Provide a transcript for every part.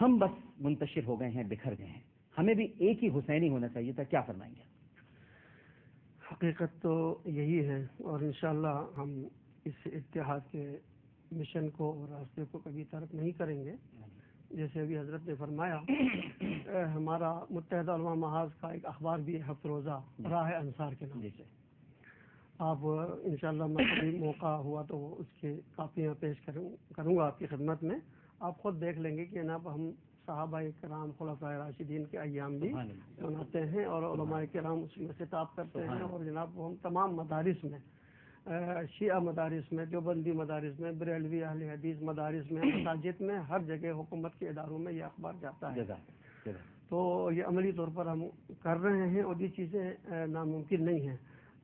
ہم بس منتشر ہو گئے ہیں، بکھر گئے ہیں، ہمیں بھی ایک ہی حسینی ہونا چاہیے تھا، کیا فرمائیں گے؟ حقیقت تو یہی ہے، اور انشاءاللہ ہم اس اتحاد کے مشن کو اور راستے کو کبھی ترک نہیں کریں گے. جیسے ابھی حضرت نے فرمایا، ہمارا متحدہ علماء محاذ کا ایک اخبار بھی ہے، ہفت روزہ راہ انصار کے نام سے. آپ انشاءاللہ میں کبھی موقع ہوا تو اس کی کاپیاں پیش کروں گا آپ کی خدمت میں. آپ خود دیکھ لیں گے کہ جناب ہم صحابہ کرام خلفائے راشدین کے ایام بھی مناتے ہیں اور علماء کرام اس میں خطاب کرتے ہیں. اور جناب ہم تمام مدارس میں، شیعہ مدارس میں، دیوبندی مدارس میں، بریلوی اہل حدیث مدارس میں، مساجد میں، ہر جگہ حکومت کے اداروں میں یہ اخبار جاتا ہے. تو یہ عملی طور پر ہم کر رہے ہیں اور یہ چیزیں ناممکن نہیں ہیں.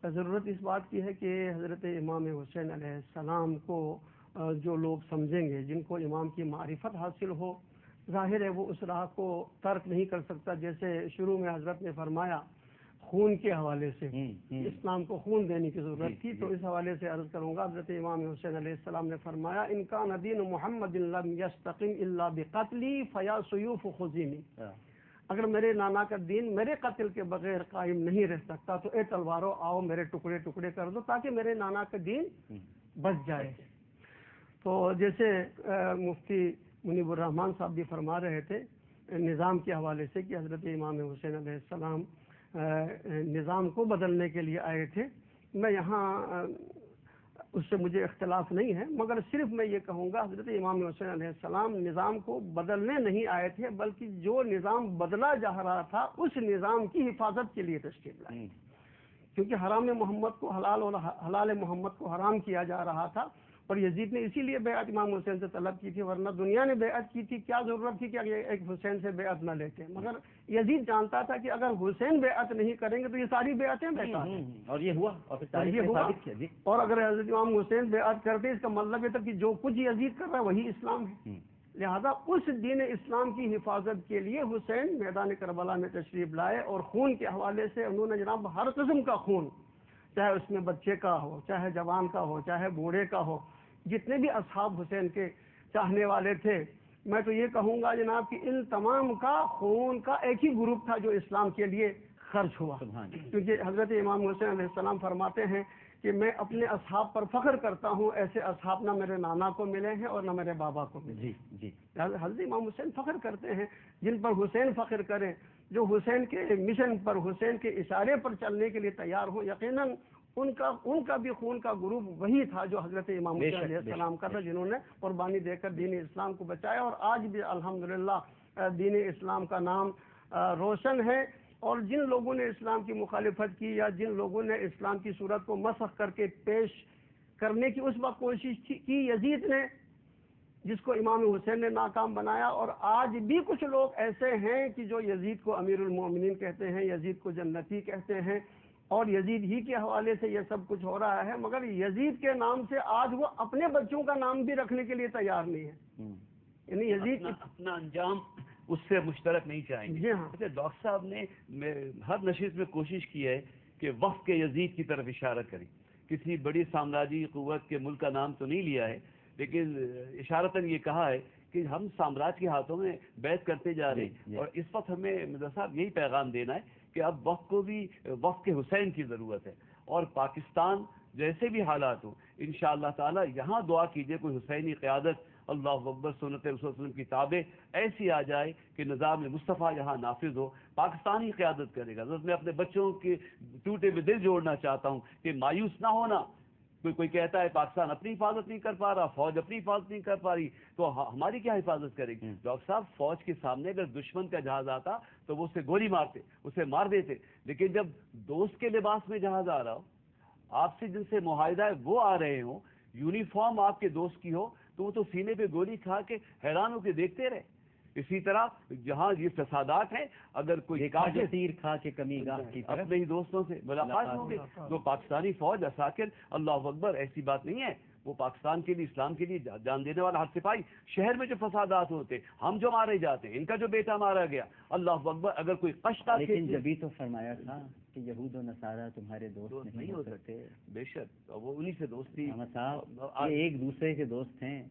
ضرورت اس بات کی ہے کہ حضرت امام حسین علیہ السلام کو جو لوگ سمجھیں گے، جن کو امام کی معرفت حاصل ہو، ظاہر ہے وہ اس راہ کو ترک نہیں کر سکتا. جیسے شروع میں حضرت نے فرمایا خون کے حوالے سے اسلام کو خون دینے کی ضرورت تھی، تو اس حوالے سے عرض کروں گا. حضرت امام حسین علیہ السلام نے فرمایا ان کان دین محمد لم یستقم الا بقتلی فیا سیوف خذینی. اگر میرے نانا کا دین میرے قتل کے بغیر قائم نہیں رہ سکتا تو اے تلواروں آؤ میرے ٹکڑے ٹکڑے کر دو تاکہ میرے نانا کا دین بچ جائے. تو جیسے مفتی منیب الرحمان صاحب بھی فرما رہے تھے نظام کے حوالے سے کہ حضرت امام حسین علیہ السلام نظام کو بدلنے کے لیے آئے تھے. میں یہاں اس سے مجھے اختلاف نہیں ہے، مگر صرف میں یہ کہوں گا حضرت امام حسین علیہ السلام نظام کو بدلنے نہیں آئے تھے، بلکہ جو نظام بدلا جا رہا تھا اس نظام کی حفاظت کے لیے تشریف لائے. کیونکہ حرام محمد کو حلال اور حلال محمد کو حرام کیا جا رہا تھا، اور یزید نے اسی لیے بیعت امام حسین سے طلب کی تھی، ورنہ دنیا نے بیعت کی تھی. کیا ضرورت تھی کہ ایک حسین سے بیعت نہ لیتے؟ مگر یزید جانتا تھا کہ اگر حسین بیعت نہیں کریں گے تو یہ ساری بیعتیں بیکار ہیں، اور یہ ہوا. اور اگر حضرت امام حسین بیعت کرتے اس کا مطلب یہ تھا کہ جو کچھ یزید کر رہا ہے وہی اسلام ہے. لہذا اس دین اسلام کی حفاظت کے لیے حسین میدان کربلا میں تشریف لائے، اور خون کے حوالے سے انہوں نے جناب ہر قسم کا خون، چاہے اس میں بچے کا ہو، چاہے جوان کا ہو، چاہے بوڑھے کا ہو، جتنے بھی اصحاب حسین کے چاہنے والے تھے، میں تو یہ کہوں گا جناب کہ ان تمام کا خون کا ایک ہی گروپ تھا جو اسلام کے لیے خرچ ہوا. کیونکہ حضرت امام حسین علیہ السلام فرماتے ہیں کہ میں اپنے اصحاب پر فخر کرتا ہوں، ایسے اصحاب نہ میرے نانا کو ملے ہیں اور نہ میرے بابا کو ملے. حضرت امام حسین فخر کرتے ہیں، جن پر حسین فخر کریں، جو حسین کے مشن پر، حسین کے اشارے پر چلنے کے لیے تیار ہوں. یقیناً ان کا بھی خون کا گروپ وہی تھا جو حضرت امام حسین علیہ السلام کا تھا، جنہوں نے قربانی دے کر دین اسلام کو بچایا. اور آج بھی الحمدللہ دین اسلام کا نام روشن ہے. اور جن لوگوں نے اسلام کی مخالفت کی یا جن لوگوں نے اسلام کی صورت کو مسخ کر کے پیش کرنے کی اس وقت کوشش کی یزید نے، جس کو امام حسین نے ناکام بنایا. اور آج بھی کچھ لوگ ایسے ہیں کہ جو یزید کو امیر المومنین کہتے ہیں، یزید کو جنتی کہتے ہیں، اور یزید ہی کے حوالے سے یہ سب کچھ ہو رہا ہے. مگر یزید کے نام سے آج وہ اپنے بچوں کا نام بھی رکھنے کے لیے تیار نہیں ہے. یعنی یزید اپنا انجام اس سے مشترک نہیں چاہیں گے. ڈاکٹر صاحب نے ہر نشست میں کوشش کی ہے کہ وفد کے یزید کی طرف اشارہ کریں. کسی بڑی سامراجی قوت کے ملک کا نام تو نہیں لیا ہے، لیکن اشارتاً یہ کہا ہے کہ ہم سامراج کے ہاتھوں میں بیعت کرتے جا رہے ہیں. اور اس وقت ہمیں مرزا صاحب یہی پیغام دینا ہے کہ اب وقت کو بھی وقت کے حسین کی ضرورت ہے. اور پاکستان جیسے بھی حالات ہوں انشاءاللہ تعالی یہاں دعا کیجئے کوئی حسینی قیادت، اللہ اکبر، سنت رسول صلی اللہ علیہ وسلم کی تابع ایسی آ جائے کہ نظام مصطفیٰ یہاں نافذ ہو. پاکستانی قیادت کرے گا. میں اپنے بچوں کے ٹوٹے میں دل جوڑنا چاہتا ہوں کہ مایوس نہ ہونا. کوئی کہتا ہے پاکستان اپنی حفاظت نہیں کر پا رہا، فوج اپنی حفاظت نہیں کر پا رہی، تو ہماری کیا حفاظت کرے گی؟ ڈاکٹر صاحب فوج کے سامنے اگر دشمن کا جہاز آتا تو وہ اسے گولی مارتے، اسے مار دیتے. لیکن جب دوست کے لباس میں جہاز آ رہا ہو، آپ سے جن سے معاہدہ ہے وہ آ رہے ہوں، یونیفارم آپ کے دوست کی ہو، تو وہ تو سینے پہ گولی کھا کے حیران ہو کے دیکھتے رہے. اسی طرح جہاں یہ فسادات ہیں، اگر کوئی تیر کھا کے کمی گاہ کی طرف اپنے ہی دوستوں سے ملاقات ہوگی تو پاکستانی فوج عساکر، اللہ اکبر، ایسی بات نہیں ہے. وہ پاکستان کے لیے، اسلام کے لیے جان دینے والا ہاتھ سپاہی. شہر میں جو فسادات ہوتے، ہم جو مارے جاتے ہیں، ان کا جو بیٹا مارا گیا، اللہ اکبر. اگر کوئی قشقہ لیکن جبھی تو فرمایا تھا کہ یہود و نصارہ تمہارے دوست نہیں ہو سکتے. بے شک وہ انہی سے دوستی. صاحب یہ ایک دوسرے کے دوست ہیں.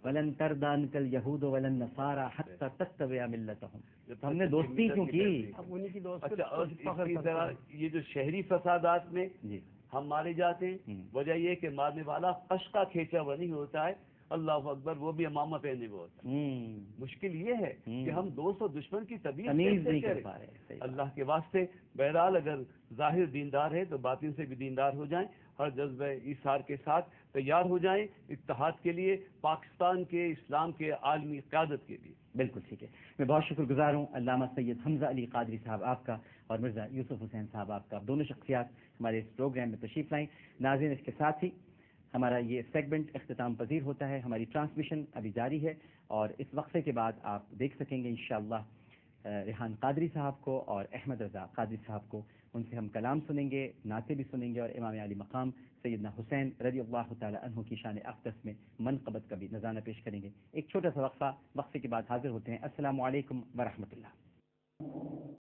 ولن تردان کل یہود ولن نصارہ حتی تتبع ملتہم. ہم نے دوستی کیوں کی؟ اب انہی کی دوست. اچھا، اور اسی طرح یہ جو شہری فسادات میں ہم مارے جاتے ہیں، وجہ یہ کہ مارنے والا قشقہ کھینچا ہوا نہیں ہوتا ہے. اللہ اکبر. وہ بھی امامہ پہنے ہوئے ہوتا ہے. مشکل یہ ہے کہ ہم دوست و دشمن کی تمیز نہیں کر پا رہے. اللہ کے واسطے بہرحال اگر ظاہر دیندار ہے تو باطن سے بھی دیندار ہو جائیں، ہر جذبہ ایثار کے ساتھ تیار ہو جائیں اتحاد کے لیے، پاکستان کے اسلام کے عالمی قیادت کے لیے. بالکل ٹھیک ہے. میں بہت شکر گزار ہوں علامہ سید حمزہ علی قادری صاحب آپ کا اور مرزا یوسف حسین صاحب آپ کا. دونوں شخصیات ہمارے اس پروگرام میں تشریف لائیں. ناظرین، اس کے ساتھ ہی ہمارا یہ سیگمنٹ اختتام پذیر ہوتا ہے. ہماری ٹرانسمیشن ابھی جاری ہے اور اس وقفے کے بعد آپ دیکھ سکیں گے انشاءاللہ ریحان قادری صاحب کو اور احمد رضا قادری صاحب کو. ان سے ہم کلام سنیں گے، نعتیں بھی سنیں گے اور امام علی مقام سیدنا حسین رضی اللہ تعالی عنہ کی شان اقدس میں منقبت کا بھی نذرانہ پیش کریں گے. ایک چھوٹا سا وقفہ، وقفے کے بعد حاضر ہوتے ہیں. السلام علیکم ورحمۃ اللہ.